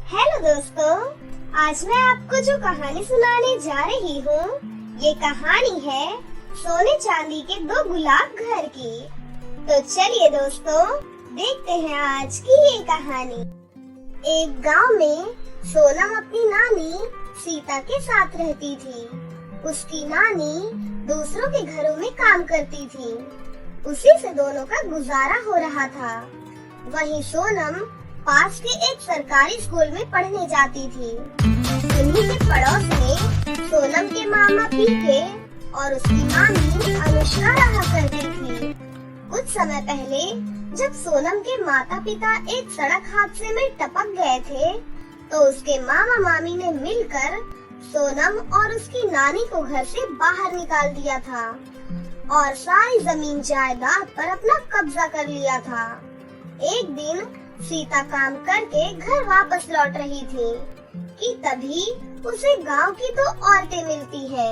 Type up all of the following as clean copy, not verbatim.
Hello दोस्तों, आज मैं आपको जो कहानी सुनाने जा रही हूँ, ये कहानी है सोने चांदी के दो गुलाब घर की। तो चलिए दोस्तों, देखते हैं आज की ये कहानी। एक गांव में सोनम अपनी नानी सीता के साथ रहती थी। उसकी नानी दूसरों के घरों में काम करती थी। उसी से दोनों का गुजारा हो रहा था। वहीं सोनम पास के एक सरकारी स्कूल में पढ़ने जाती थी। उन्हीं के पड़ोस में सोनम के मामा पीके और उसकी मामी अनुष्का रहा करती थी। कुछ समय पहले जब सोनम के माता पिता एक सड़क हादसे में टपक गए थे, तो उसके मामा मामी ने मिलकर सोनम और उसकी नानी को घर से बाहर निकाल दिया था और सारी जमीन जायदाद पर अपना कब्जा कर लिया था। एक दिन सीता काम करके घर वापस लौट रही थी कि तभी उसे गांव की दो औरतें मिलती है।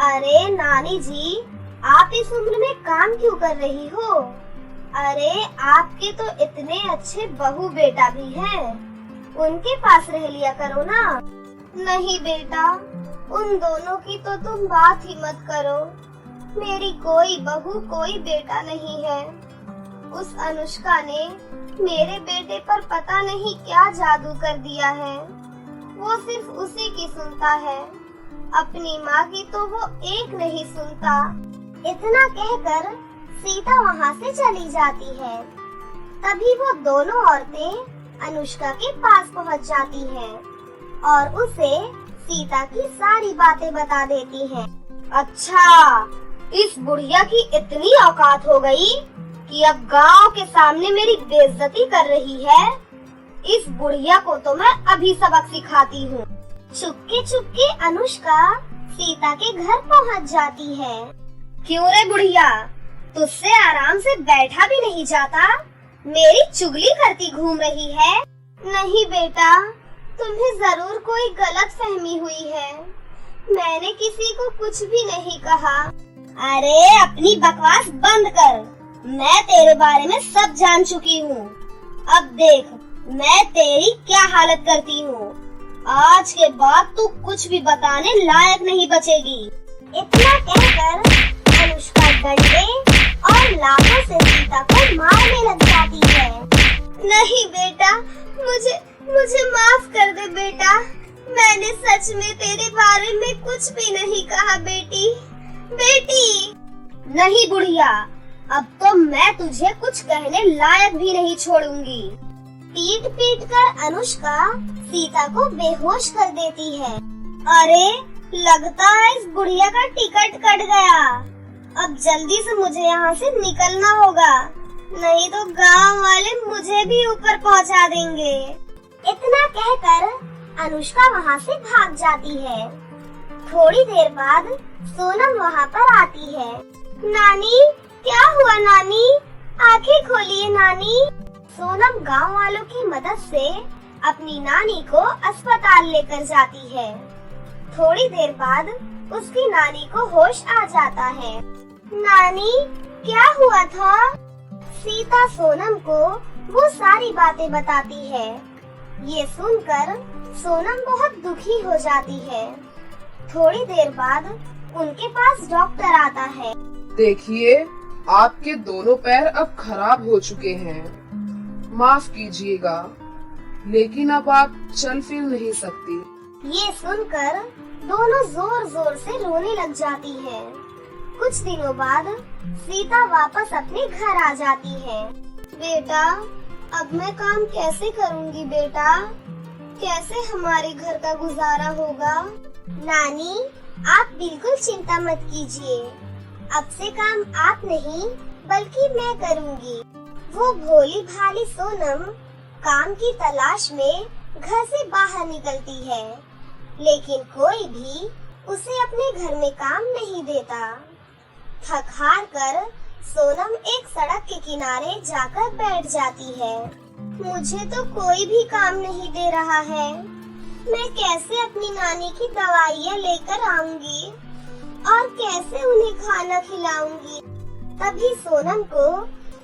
अरे नानी जी, आप इस उम्र में काम क्यों कर रही हो? अरे आपके तो इतने अच्छे बहू बेटा भी हैं, उनके पास रह लिया करो ना। नहीं बेटा, उन दोनों की तो तुम बात ही मत करो। मेरी कोई बहू कोई बेटा नहीं है। उस अनुष्का ने मेरे बेटे पर पता नहीं क्या जादू कर दिया है। वो सिर्फ उसी की सुनता है, अपनी माँ की तो वो एक नहीं सुनता। इतना कहकर सीता वहाँ से चली जाती है। तभी वो दोनों औरतें अनुष्का के पास पहुँच जाती हैं और उसे सीता की सारी बातें बता देती हैं। अच्छा, इस बुढ़िया की इतनी औकात हो गई कि अब गांव के सामने मेरी बेइज्जती कर रही है। इस बुढ़िया को तो मैं अभी सबक सिखाती हूँ। चुपके चुपके अनुष्का सीता के घर पहुँच जाती है। क्यों रे बुढ़िया, तुझसे आराम से बैठा भी नहीं जाता? मेरी चुगली करती घूम रही है। नहीं बेटा, तुम्हें जरूर कोई गलत फहमी हुई है। मैंने किसी को कुछ भी नहीं कहा। अरे अपनी बकवास बंद कर, मैं तेरे बारे में सब जान चुकी हूँ। अब देख मैं तेरी क्या हालत करती हूँ। आज के बाद तू कुछ भी बताने लायक नहीं बचेगी। इतना कहकर अनुष्का डंडे और लातों से सीता को मारने लग जाती है। नहीं बेटा, मुझे माफ कर दे बेटा। मैंने सच में तेरे बारे में कुछ भी नहीं कहा बेटी। नहीं बुढ़िया, अब तो मैं तुझे कुछ कहने लायक भी नहीं छोड़ूंगी। पीट पीट कर अनुष्का सीता को बेहोश कर देती है। अरे लगता है इस बुढ़िया का टिकट कट गया। अब जल्दी से मुझे यहाँ से निकलना होगा, नहीं तो गांव वाले मुझे भी ऊपर पहुँचा देंगे। इतना कहकर अनुष्का वहाँ से भाग जाती है। थोड़ी देर बाद सोनम वहाँ पर आती है। नानी, क्या हुआ नानी? आंखें खोलिए नानी। सोनम गांव वालों की मदद से अपनी नानी को अस्पताल लेकर जाती है। थोड़ी देर बाद उसकी नानी को होश आ जाता है। नानी, क्या हुआ था? सीता सोनम को वो सारी बातें बताती है। ये सुनकर सोनम बहुत दुखी हो जाती है। थोड़ी देर बाद उनके पास डॉक्टर आता है। देखिए, आपके दोनों पैर अब खराब हो चुके हैं। माफ कीजिएगा, लेकिन अब आप चल फिर नहीं सकती। ये सुनकर दोनों जोर जोर से रोने लग जाती हैं। कुछ दिनों बाद सीता वापस अपने घर आ जाती है। बेटा, अब मैं काम कैसे करूँगी बेटा? कैसे हमारे घर का गुजारा होगा? नानी, आप बिल्कुल चिंता मत कीजिए। अब से काम आप नहीं बल्कि मैं करूँगी। वो भोली भाली सोनम काम की तलाश में घर से बाहर निकलती है, लेकिन कोई भी उसे अपने घर में काम नहीं देता। थक हार कर सोनम एक सड़क के किनारे जाकर बैठ जाती है। मुझे तो कोई भी काम नहीं दे रहा है। मैं कैसे अपनी नानी की दवाइयाँ लेकर आऊंगी और कैसे उन्हें खाना खिलाऊंगी? तभी सोनम को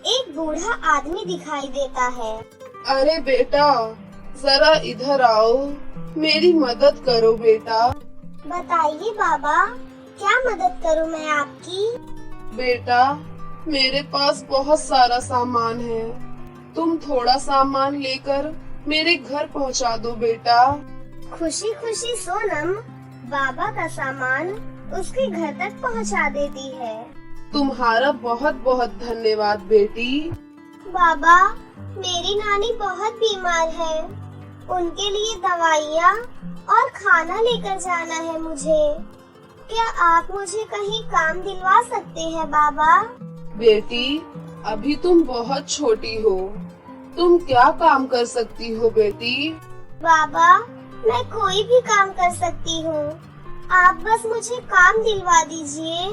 एक बूढ़ा आदमी दिखाई देता है। अरे बेटा, जरा इधर आओ, मेरी मदद करो बेटा। बताइए बाबा, क्या मदद करूं मैं आपकी? बेटा, मेरे पास बहुत सारा सामान है, तुम थोड़ा सामान लेकर मेरे घर पहुंचा दो बेटा। खुशी खुशी सोनम बाबा का सामान उसके घर तक पहुंचा देती है। तुम्हारा बहुत बहुत धन्यवाद बेटी। बाबा, मेरी नानी बहुत बीमार है, उनके लिए दवाइयाँ और खाना लेकर जाना है मुझे। क्या आप मुझे कहीं काम दिलवा सकते हैं बाबा? बेटी, अभी तुम बहुत छोटी हो, तुम क्या काम कर सकती हो बेटी? बाबा, मैं कोई भी काम कर सकती हूँ, आप बस मुझे काम दिलवा दीजिए।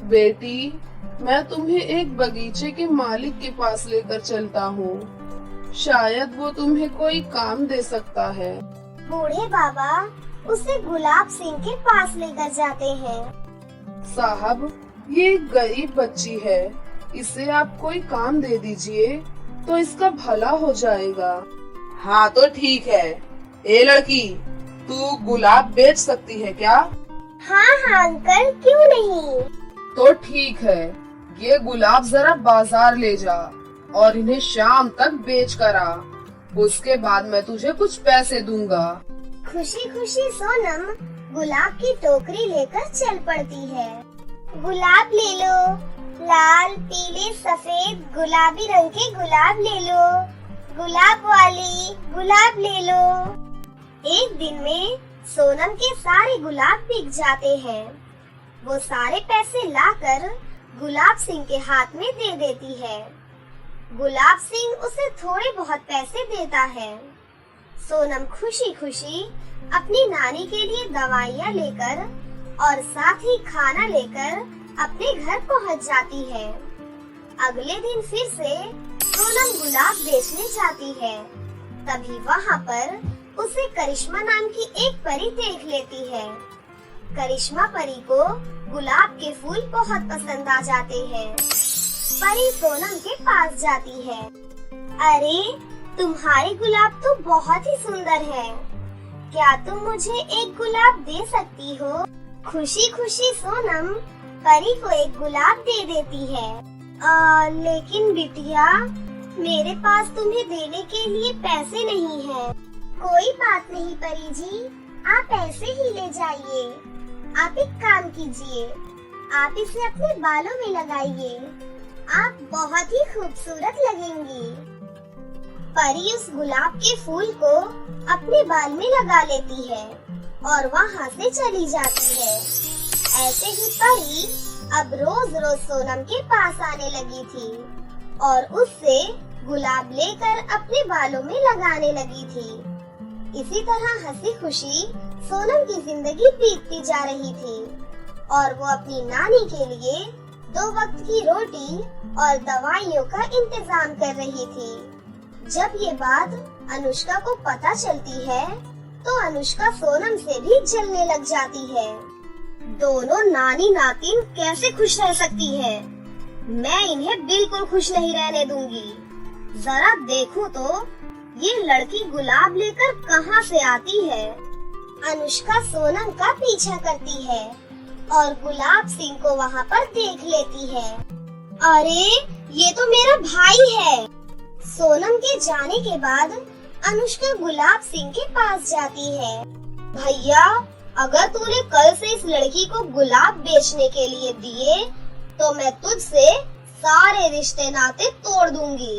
बेटी, मैं तुम्हें एक बगीचे के मालिक के पास लेकर चलता हूँ, शायद वो तुम्हें कोई काम दे सकता है। बूढ़े बाबा उसे गुलाब सिंह के पास लेकर जाते हैं। साहब, ये एक गरीब बच्ची है, इसे आप कोई काम दे दीजिए तो इसका भला हो जाएगा। हाँ तो ठीक है। ए लड़की, तू गुलाब बेच सकती है क्या? हाँ हाँ अंकल, क्यों नहीं। तो ठीक है, ये गुलाब जरा बाजार ले जा और इन्हें शाम तक बेच कर आ, उसके बाद मैं तुझे कुछ पैसे दूंगा। खुशी खुशी सोनम गुलाब की टोकरी लेकर चल पड़ती है। गुलाब ले लो, लाल पीले सफेद गुलाबी रंग के गुलाब ले लो, गुलाब वाली गुलाब ले लो। एक दिन में सोनम के सारे गुलाब बिक जाते हैं। वो सारे पैसे लाकर गुलाब सिंह के हाथ में दे देती है। गुलाब सिंह उसे थोड़े बहुत पैसे देता है। सोनम खुशी खुशी अपनी नानी के लिए दवाइयाँ लेकर और साथ ही खाना लेकर अपने घर पहुँच जाती है। अगले दिन फिर से सोनम गुलाब बेचने जाती है। तभी वहाँ पर उसे करिश्मा नाम की एक परी देख लेती है। करिश्मा परी को गुलाब के फूल बहुत पसंद आ जाते हैं। परी सोनम के पास जाती है। अरे, तुम्हारे गुलाब तो बहुत ही सुंदर है, क्या तुम मुझे एक गुलाब दे सकती हो? खुशी खुशी सोनम परी को एक गुलाब दे देती है। लेकिन बिटिया, मेरे पास तुम्हें देने के लिए पैसे नहीं है। कोई बात नहीं परी जी, आप ऐसे ही ले जाइए। आप एक काम कीजिए, आप इसे अपने बालों में लगाइए, आप बहुत ही खूबसूरत लगेंगी। परी उस गुलाब के फूल को अपने बाल में लगा लेती है और वहाँ से चली जाती है। ऐसे ही परी अब रोज रोज सोनम के पास आने लगी थी और उससे गुलाब लेकर अपने बालों में लगाने लगी थी। इसी तरह हंसी खुशी सोनम की जिंदगी बीतती जा रही थी और वो अपनी नानी के लिए 2 वक्त की रोटी और दवाइयों का इंतजाम कर रही थी। जब ये बात अनुष्का को पता चलती है तो अनुष्का सोनम से भी जलने लग जाती है। दोनों नानी नातिन कैसे खुश रह सकती है? मैं इन्हें बिल्कुल खुश नहीं रहने दूंगी। जरा देखूं तो ये लड़की गुलाब लेकर कहाँ से आती है। अनुष्का सोनम का पीछा करती है और गुलाब सिंह को वहाँ पर देख लेती है। अरे, ये तो मेरा भाई है। सोनम के जाने के बाद अनुष्का गुलाब सिंह के पास जाती है। भैया, अगर तूने कल से इस लड़की को गुलाब बेचने के लिए दिए तो मैं तुझसे सारे रिश्ते नाते तोड़ दूंगी।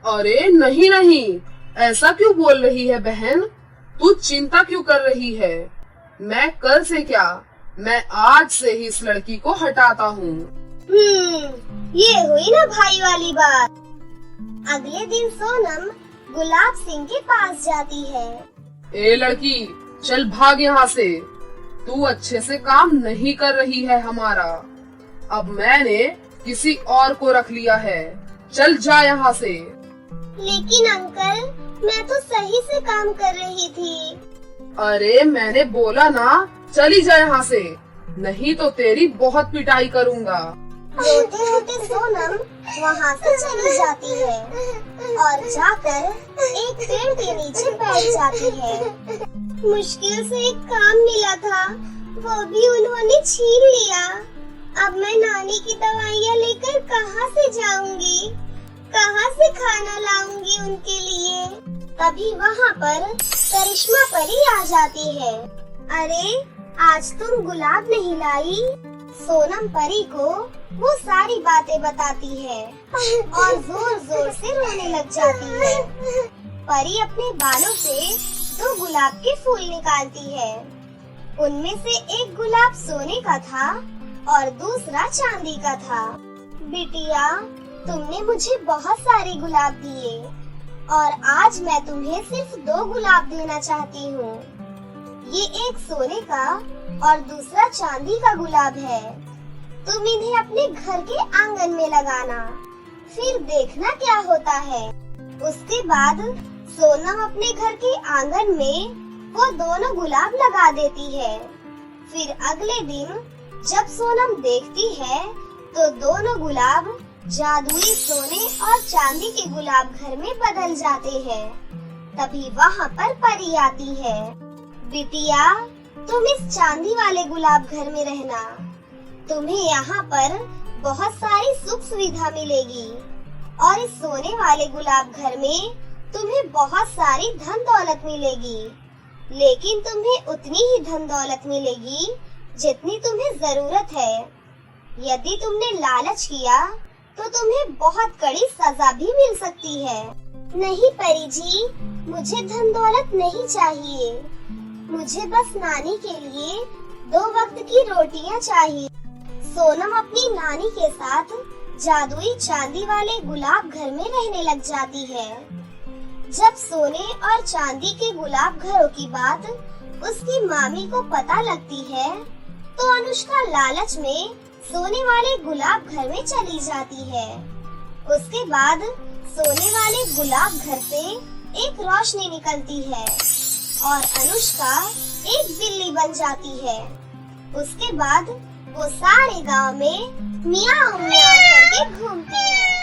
अरे नहीं नहीं, ऐसा क्यों बोल रही है बहन? तू चिंता क्यों कर रही है? मैं कल से क्या, मैं आज से ही इस लड़की को हटाता हूँ। ये हुई ना भाई वाली बात। अगले दिन सोनम गुलाब सिंह के पास जाती है। ए लड़की, चल भाग यहाँ से, तू अच्छे से काम नहीं कर रही है हमारा। अब मैंने किसी और को रख लिया है, चल जा यहाँ से। लेकिन अंकल, मैं तो सही से काम कर रही थी। अरे मैंने बोला ना, चली जा यहाँ से, नहीं तो तेरी बहुत पिटाई करूँगा। रोते रोते सोनम वहाँ से चली जाती है और जाकर एक पेड़ के नीचे बैठ जाती है। मुश्किल से एक काम मिला था, वो भी उन्होंने छीन लिया। अब मैं नानी की दवाइयाँ लेकर कहाँ से जाऊंगी, कहाँ से खाना लाऊंगी उनके लिए। तभी वहाँ पर करिश्मा परी आ जाती है। अरे आज तुम गुलाब नहीं लाई? सोनम परी को वो सारी बातें बताती है और जोर जोर से रोने लग जाती है। परी अपने बालों से 2 गुलाब के फूल निकालती है। उनमें से एक गुलाब सोने का था और दूसरा चांदी का था। बिटिया, तुमने मुझे बहुत सारे गुलाब दिए और आज मैं तुम्हें सिर्फ 2 गुलाब देना चाहती हूँ। ये एक सोने का और दूसरा चांदी का गुलाब है। तुम इन्हें अपने घर के आंगन में लगाना, फिर देखना क्या होता है। उसके बाद सोनम अपने घर के आंगन में वो दोनों गुलाब लगा देती है। फिर अगले दिन जब सोनम देखती है तो दोनों गुलाब जादुई सोने और चांदी के गुलाब घर में बदल जाते हैं। तभी वहाँ पर परी आती है। बिटिया, तुम इस चांदी वाले गुलाब घर में रहना। तुम्हें यहाँ पर बहुत सारी सुख सुविधा मिलेगी और इस सोने वाले गुलाब घर में तुम्हें बहुत सारी धन दौलत मिलेगी। लेकिन तुम्हें उतनी ही धन दौलत मिलेगी जितनी तुम्हें जरूरत है। यदि तुमने लालच किया तो तुम्हें बहुत कड़ी सजा भी मिल सकती है। नहीं परी जी, मुझे धन दौलत नहीं चाहिए। मुझे बस नानी के लिए 2 वक्त की रोटियां चाहिए। सोनम अपनी नानी के साथ जादुई चांदी वाले गुलाब घर में रहने लग जाती है। जब सोने और चांदी के गुलाब घरों की बात उसकी मामी को पता लगती है तो अनुष्का लालच में सोने वाले गुलाब घर में चली जाती है। उसके बाद सोने वाले गुलाब घर से एक रोशनी निकलती है और अनुष्का एक बिल्ली बन जाती है। उसके बाद वो सारे गांव में मियाऊ मियाऊ करके घूमती है।